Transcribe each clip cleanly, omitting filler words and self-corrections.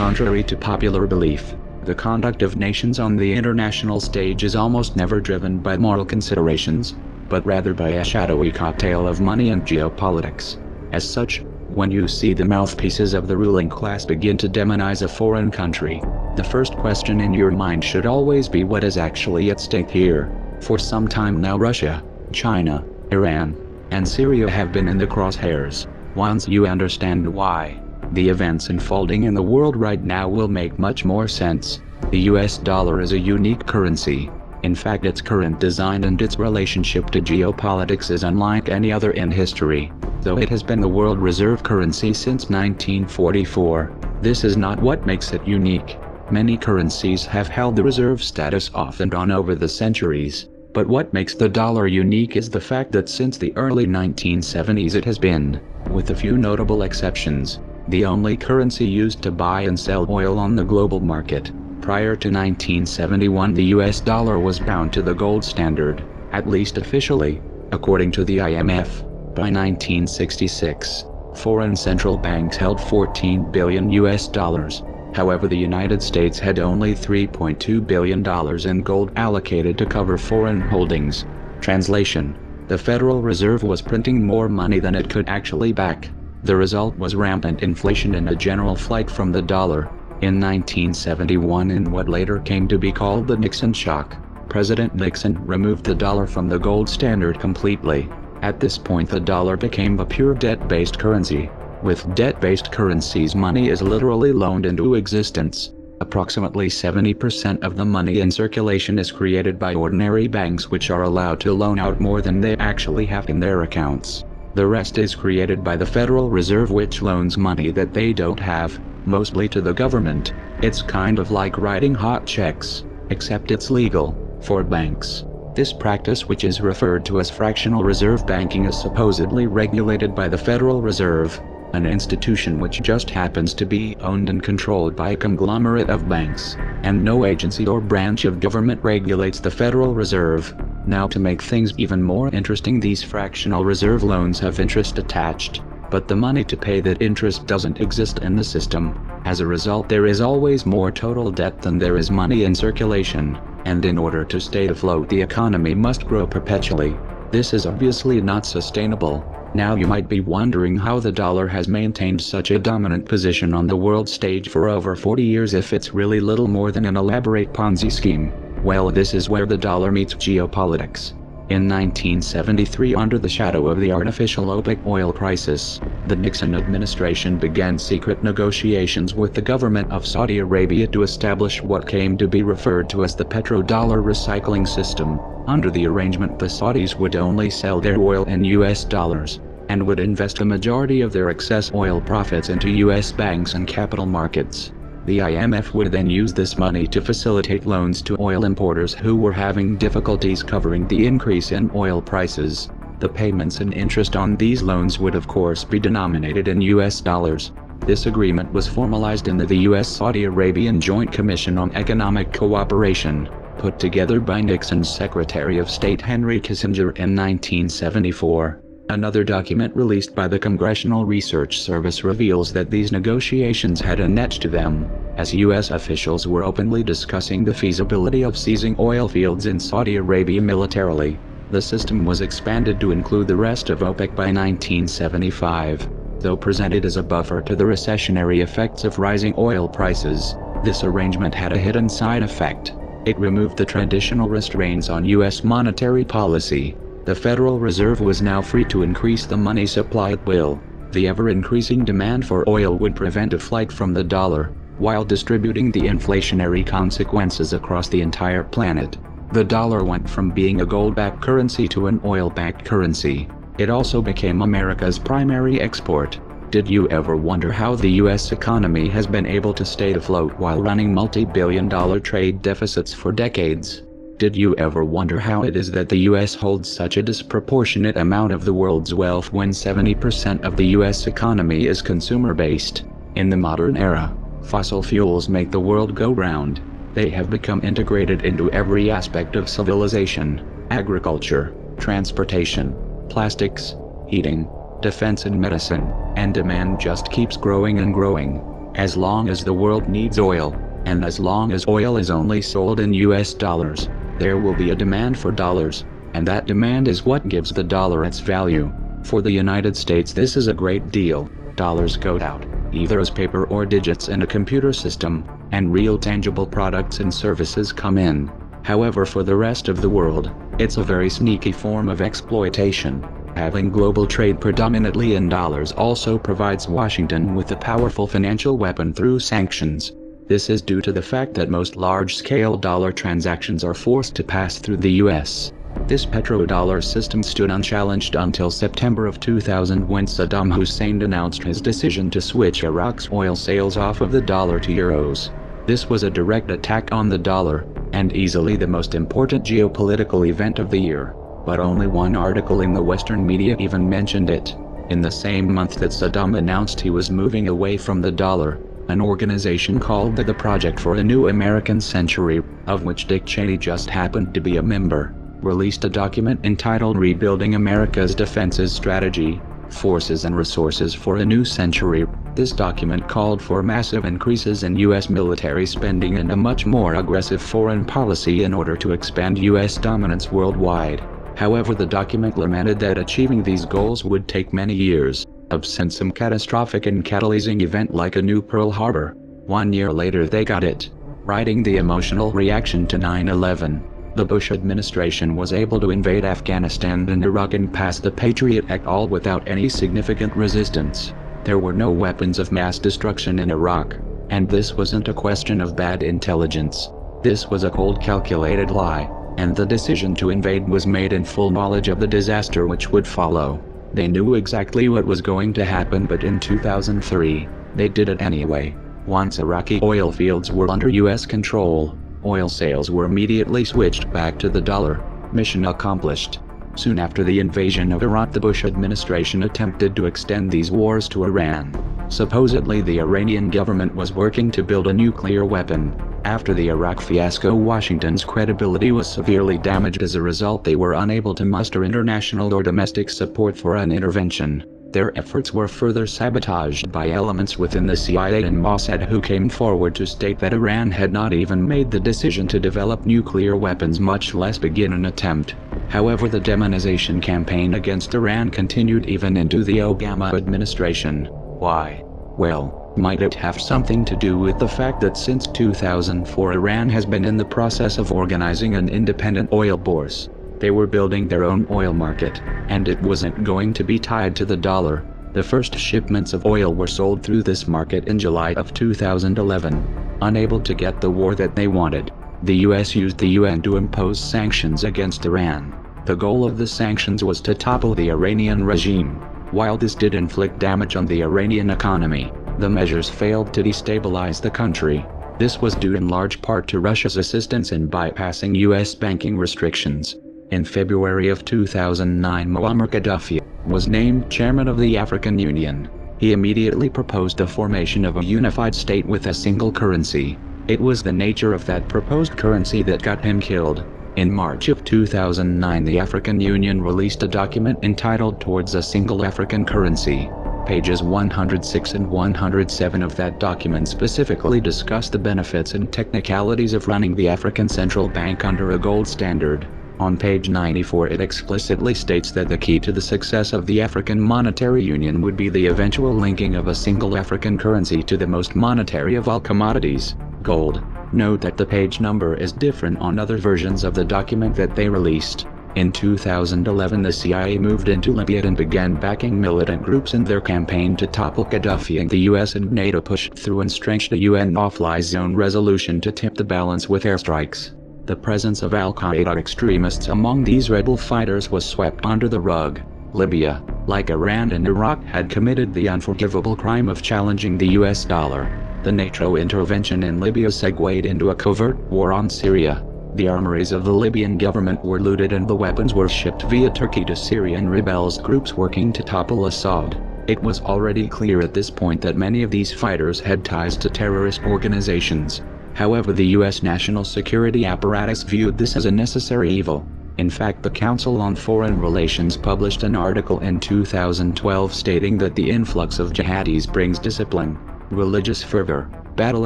Contrary to popular belief, the conduct of nations on the international stage is almost never driven by moral considerations, but rather by a shadowy cocktail of money and geopolitics. As such, when you see the mouthpieces of the ruling class begin to demonize a foreign country, the first question in your mind should always be what is actually at stake here. For some time now Russia, China, Iran, and Syria have been in the crosshairs. Once you understand why, the events unfolding in the world right now will make much more sense. The US dollar is a unique currency. In fact, its current design and its relationship to geopolitics is unlike any other in history. Though it has been the world reserve currency since 1944, this is not what makes it unique. Many currencies have held the reserve status off and on over the centuries, but what makes the dollar unique is the fact that since the early 1970s it has been, with a few notable exceptions, the only currency used to buy and sell oil on the global market. Prior to 1971, the US dollar was bound to the gold standard, at least officially, according to the IMF. By 1966, foreign central banks held $14 billion US dollars. However, the United States had only $3.2 billion in gold allocated to cover foreign holdings. Translation: the Federal Reserve was printing more money than it could actually back. The result was rampant inflation and a general flight from the dollar. In 1971, in what later came to be called the Nixon shock, President Nixon removed the dollar from the gold standard completely. At this point, the dollar became a pure debt-based currency. With debt-based currencies, money is literally loaned into existence. Approximately 70% of the money in circulation is created by ordinary banks, which are allowed to loan out more than they actually have in their accounts. The rest is created by the Federal Reserve, which loans money that they don't have, mostly to the government. It's kind of like writing hot checks, except it's legal for banks. This practice, which is referred to as fractional reserve banking, is supposedly regulated by the Federal Reserve, an institution which just happens to be owned and controlled by a conglomerate of banks, and no agency or branch of government regulates the Federal Reserve. Now, to make things even more interesting, these fractional reserve loans have interest attached, but the money to pay that interest doesn't exist in the system. As a result, there is always more total debt than there is money in circulation, and in order to stay afloat, the economy must grow perpetually. This is obviously not sustainable. Now you might be wondering how the dollar has maintained such a dominant position on the world stage for over 40 years if it's really little more than an elaborate Ponzi scheme. Well, this is where the dollar meets geopolitics. In 1973, under the shadow of the artificial OPEC oil crisis, the Nixon administration began secret negotiations with the government of Saudi Arabia to establish what came to be referred to as the petrodollar recycling system. Under the arrangement, the Saudis would only sell their oil in US dollars, and would invest a majority of their excess oil profits into US banks and capital markets. The IMF would then use this money to facilitate loans to oil importers who were having difficulties covering the increase in oil prices. The payments and interest on these loans would of course be denominated in US dollars. This agreement was formalized in the US-Saudi Arabian Joint Commission on Economic Cooperation, put together by Nixon's Secretary of State Henry Kissinger in 1974. Another document released by the Congressional Research Service reveals that these negotiations had a net to them, as U.S. officials were openly discussing the feasibility of seizing oil fields in Saudi Arabia militarily. The system was expanded to include the rest of OPEC by 1975. Though presented as a buffer to the recessionary effects of rising oil prices, this arrangement had a hidden side effect. It removed the traditional restraints on U.S. monetary policy. The Federal Reserve was now free to increase the money supply at will. The ever-increasing demand for oil would prevent a flight from the dollar, while distributing the inflationary consequences across the entire planet. The dollar went from being a gold-backed currency to an oil-backed currency. It also became America's primary export. Did you ever wonder how the U.S. economy has been able to stay afloat while running multi-billion-dollar trade deficits for decades? Did you ever wonder how it is that the U.S. holds such a disproportionate amount of the world's wealth when 70% of the U.S. economy is consumer-based? In the modern era, fossil fuels make the world go round. They have become integrated into every aspect of civilization: agriculture, transportation, plastics, heating, defense and medicine, and demand just keeps growing and growing. As long as the world needs oil, and as long as oil is only sold in US dollars, there will be a demand for dollars, and that demand is what gives the dollar its value. For the United States, this is a great deal. Dollars go out, either as paper or digits in a computer system, and real tangible products and services come in. However, for the rest of the world, it's a very sneaky form of exploitation. Having global trade predominantly in dollars also provides Washington with a powerful financial weapon through sanctions. This is due to the fact that most large-scale dollar transactions are forced to pass through the US. This petrodollar system stood unchallenged until September of 2000, when Saddam Hussein announced his decision to switch Iraq's oil sales off of the dollar to euros. This was a direct attack on the dollar, and easily the most important geopolitical event of the year. But only one article in the Western media even mentioned it. In the same month that Saddam announced he was moving away from the dollar, an organization called the Project for a New American Century, of which Dick Cheney just happened to be a member, released a document entitled Rebuilding America's Defenses Strategy, Forces and Resources for a New Century. This document called for massive increases in U.S. military spending and a much more aggressive foreign policy in order to expand U.S. dominance worldwide. However, the document lamented that achieving these goals would take many years, absent some catastrophic and catalyzing event like a new Pearl Harbor. 1 year later they got it. Writing the emotional reaction to 9/11, the Bush administration was able to invade Afghanistan and Iraq and pass the Patriot Act all without any significant resistance. There were no weapons of mass destruction in Iraq, and this wasn't a question of bad intelligence. This was a cold, calculated lie. And the decision to invade was made in full knowledge of the disaster which would follow. They knew exactly what was going to happen, but in 2003, they did it anyway. Once Iraqi oil fields were under US control, oil sales were immediately switched back to the dollar. Mission accomplished. Soon after the invasion of Iraq, the Bush administration attempted to extend these wars to Iran. Supposedly the Iranian government was working to build a nuclear weapon. After the Iraq fiasco, Washington's credibility was severely damaged. As a result, they were unable to muster international or domestic support for an intervention. Their efforts were further sabotaged by elements within the CIA and Mossad, who came forward to state that Iran had not even made the decision to develop nuclear weapons, much less begin an attempt. However, the demonization campaign against Iran continued even into the Obama administration. Why? Well, might it have something to do with the fact that since 2004 Iran has been in the process of organizing an independent oil bourse? They were building their own oil market, and it wasn't going to be tied to the dollar. The first shipments of oil were sold through this market in July of 2011. Unable to get the war that they wanted, the US used the UN to impose sanctions against Iran. The goal of the sanctions was to topple the Iranian regime. While this did inflict damage on the Iranian economy, the measures failed to destabilize the country. This was due in large part to Russia's assistance in bypassing US banking restrictions. In February of 2009, Muammar Gaddafi was named chairman of the African Union. He immediately proposed the formation of a unified state with a single currency. It was the nature of that proposed currency that got him killed. In March of 2009, the African Union released a document entitled Towards a Single African Currency. Pages 106 and 107 of that document specifically discuss the benefits and technicalities of running the African Central Bank under a gold standard. On page 94 it explicitly states that the key to the success of the African Monetary Union would be the eventual linking of a single African currency to the most monetary of all commodities, gold. Note that the page number is different on other versions of the document that they released. In 2011, the CIA moved into Libya and began backing militant groups in their campaign to topple Gaddafi, and the US and NATO pushed through and stretched a UN no-fly zone resolution to tip the balance with airstrikes. The presence of al-Qaeda extremists among these rebel fighters was swept under the rug. Libya, like Iran and Iraq, had committed the unforgivable crime of challenging the US dollar. The NATO intervention in Libya segued into a covert war on Syria. The armories of the Libyan government were looted and the weapons were shipped via Turkey to Syrian rebels groups working to topple Assad. It was already clear at this point that many of these fighters had ties to terrorist organizations. However, the US national security apparatus viewed this as a necessary evil. In fact, the Council on Foreign Relations published an article in 2012 stating that the influx of jihadis brings discipline. religious fervor, battle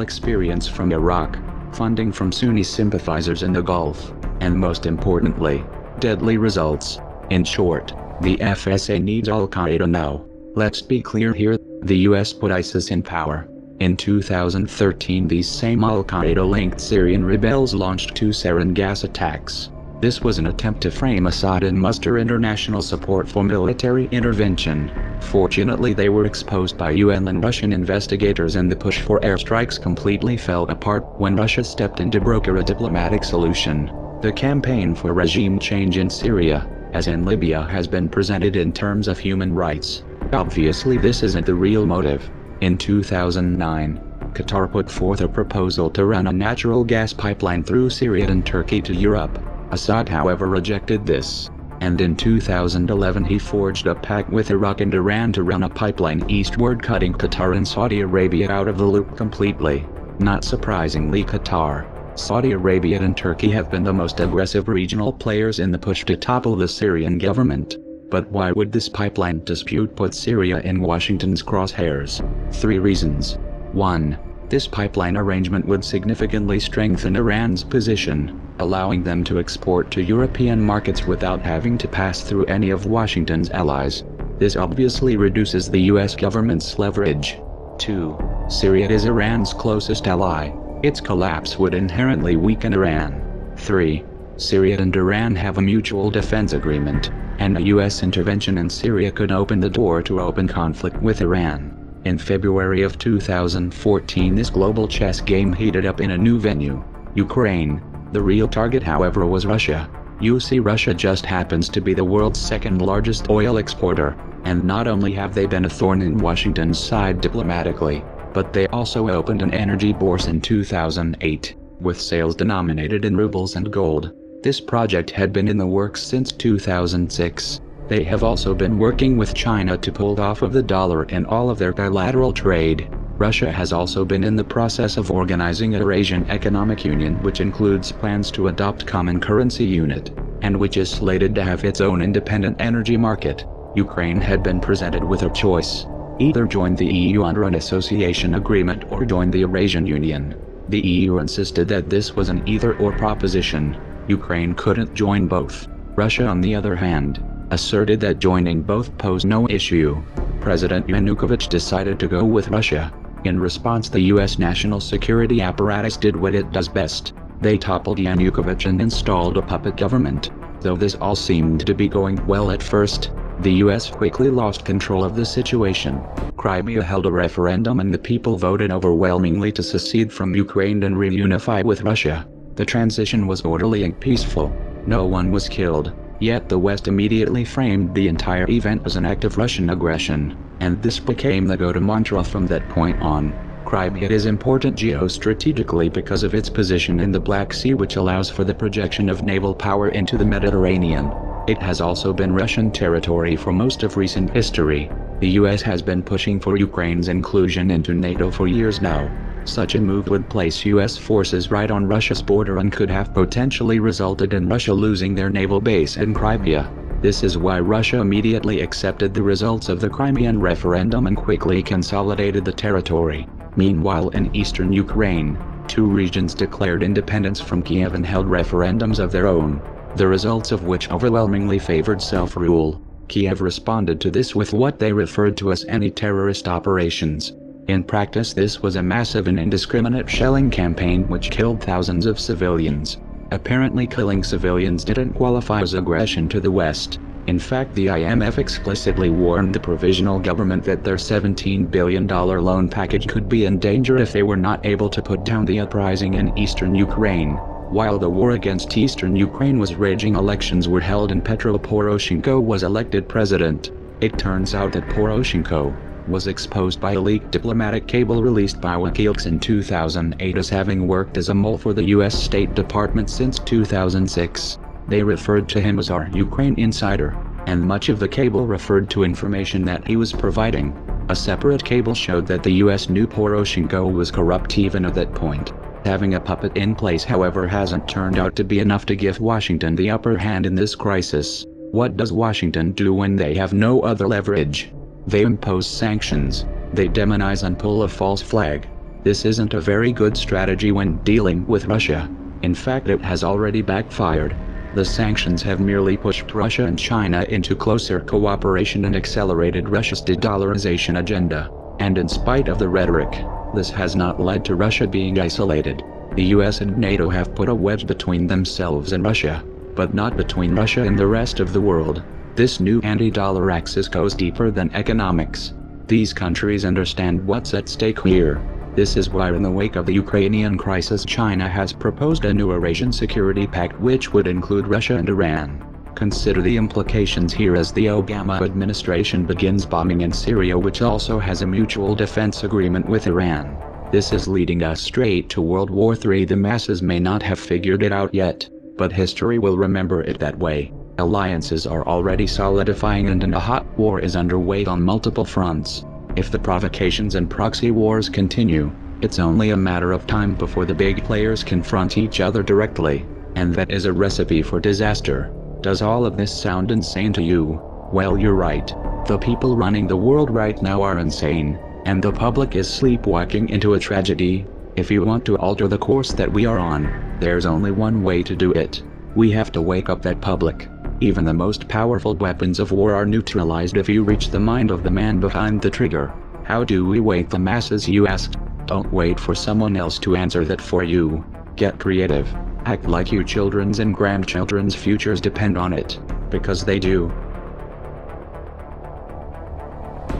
experience from Iraq, funding from Sunni sympathizers in the Gulf, and most importantly, deadly results. In short, the FSA needs Al-Qaeda now. Let's be clear here, the US put ISIS in power. In 2013, these same Al-Qaeda-linked Syrian rebels launched 2 sarin gas attacks. This was an attempt to frame Assad and muster international support for military intervention. Fortunately, they were exposed by UN and Russian investigators, and the push for airstrikes completely fell apart when Russia stepped in to broker a diplomatic solution. The campaign for regime change in Syria, as in Libya, has been presented in terms of human rights. Obviously, this isn't the real motive. In 2009, Qatar put forth a proposal to run a natural gas pipeline through Syria and Turkey to Europe. Assad, however, rejected this, and in 2011 he forged a pact with Iraq and Iran to run a pipeline eastward, cutting Qatar and Saudi Arabia out of the loop completely. Not surprisingly, Qatar, Saudi Arabia and Turkey have been the most aggressive regional players in the push to topple the Syrian government. But why would this pipeline dispute put Syria in Washington's crosshairs? 3 reasons. 1. This pipeline arrangement would significantly strengthen Iran's position, allowing them to export to European markets without having to pass through any of Washington's allies. This obviously reduces the US government's leverage. 2. Syria is Iran's closest ally. Its collapse would inherently weaken Iran. 3. Syria and Iran have a mutual defense agreement, and a US intervention in Syria could open the door to open conflict with Iran. In February of 2014, this global chess game heated up in a new venue, Ukraine. The real target, however, was Russia. You see, Russia just happens to be the world's second largest oil exporter, and not only have they been a thorn in Washington's side diplomatically, but they also opened an energy bourse in 2008, with sales denominated in rubles and gold. This project had been in the works since 2006. They have also been working with China to pull off of the dollar in all of their bilateral trade. Russia has also been in the process of organizing a Eurasian Economic Union, which includes plans to adopt common currency unit, and which is slated to have its own independent energy market. Ukraine had been presented with a choice: either join the EU under an association agreement or join the Eurasian Union. The EU insisted that this was an either-or proposition. Ukraine couldn't join both. Russia, on the other hand, asserted that joining both posed no issue. President Yanukovych decided to go with Russia. In response, the US national security apparatus did what it does best. They toppled Yanukovych and installed a puppet government. Though this all seemed to be going well at first, the US quickly lost control of the situation. Crimea held a referendum and the people voted overwhelmingly to secede from Ukraine and reunify with Russia. The transition was orderly and peaceful. No one was killed. Yet the West immediately framed the entire event as an act of Russian aggression, and this became the go-to mantra from that point on. Crimea is important geostrategically because of its position in the Black Sea, which allows for the projection of naval power into the Mediterranean. It has also been Russian territory for most of recent history. The US has been pushing for Ukraine's inclusion into NATO for years now. Such a move would place US forces right on Russia's border and could have potentially resulted in Russia losing their naval base in Crimea. This is why Russia immediately accepted the results of the Crimean referendum and quickly consolidated the territory. Meanwhile, in eastern Ukraine, 2 regions declared independence from Kiev and held referendums of their own, the results of which overwhelmingly favored self-rule. Kiev responded to this with what they referred to as anti-terrorist operations. In practice, this was a massive and indiscriminate shelling campaign which killed thousands of civilians. Apparently, killing civilians didn't qualify as aggression to the West. In fact, the IMF explicitly warned the provisional government that their $17 billion loan package could be in danger if they were not able to put down the uprising in eastern Ukraine. While the war against eastern Ukraine was raging, elections were held and Petro Poroshenko was elected president. It turns out that Poroshenko was exposed by a leaked diplomatic cable released by WikiLeaks in 2008 as having worked as a mole for the US State Department since 2006. They referred to him as our Ukraine insider, and much of the cable referred to information that he was providing. A separate cable showed that the US knew Poroshenko was corrupt even at that point. Having a puppet in place, however, hasn't turned out to be enough to give Washington the upper hand in this crisis. What does Washington do when they have no other leverage? They impose sanctions. They demonize and pull a false flag. This isn't a very good strategy when dealing with Russia. In fact, it has already backfired. The sanctions have merely pushed Russia and China into closer cooperation and accelerated Russia's de-dollarization agenda. And in spite of the rhetoric, this has not led to Russia being isolated. The US and NATO have put a wedge between themselves and Russia, but not between Russia and the rest of the world. This new anti-dollar axis goes deeper than economics. These countries understand what's at stake here. This is why in the wake of the Ukrainian crisis, China has proposed a new Eurasian Security Pact which would include Russia and Iran. Consider the implications here as the Obama administration begins bombing in Syria, which also has a mutual defense agreement with Iran. This is leading us straight to World War III. The masses may not have figured it out yet, but history will remember it that way. Alliances are already solidifying and a hot war is underway on multiple fronts. If the provocations and proxy wars continue, it's only a matter of time before the big players confront each other directly, and that is a recipe for disaster. Does all of this sound insane to you? Well, you're right. The people running the world right now are insane, and the public is sleepwalking into a tragedy. If you want to alter the course that we are on, there's only one way to do it. We have to wake up that public. Even the most powerful weapons of war are neutralized if you reach the mind of the man behind the trigger. How do we wake the masses, you ask? Don't wait for someone else to answer that for you. Get creative. Act like your children's and grandchildren's futures depend on it, because they do.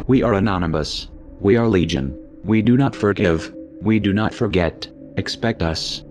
We are anonymous. We are legion. We do not forgive. We do not forget. Expect us.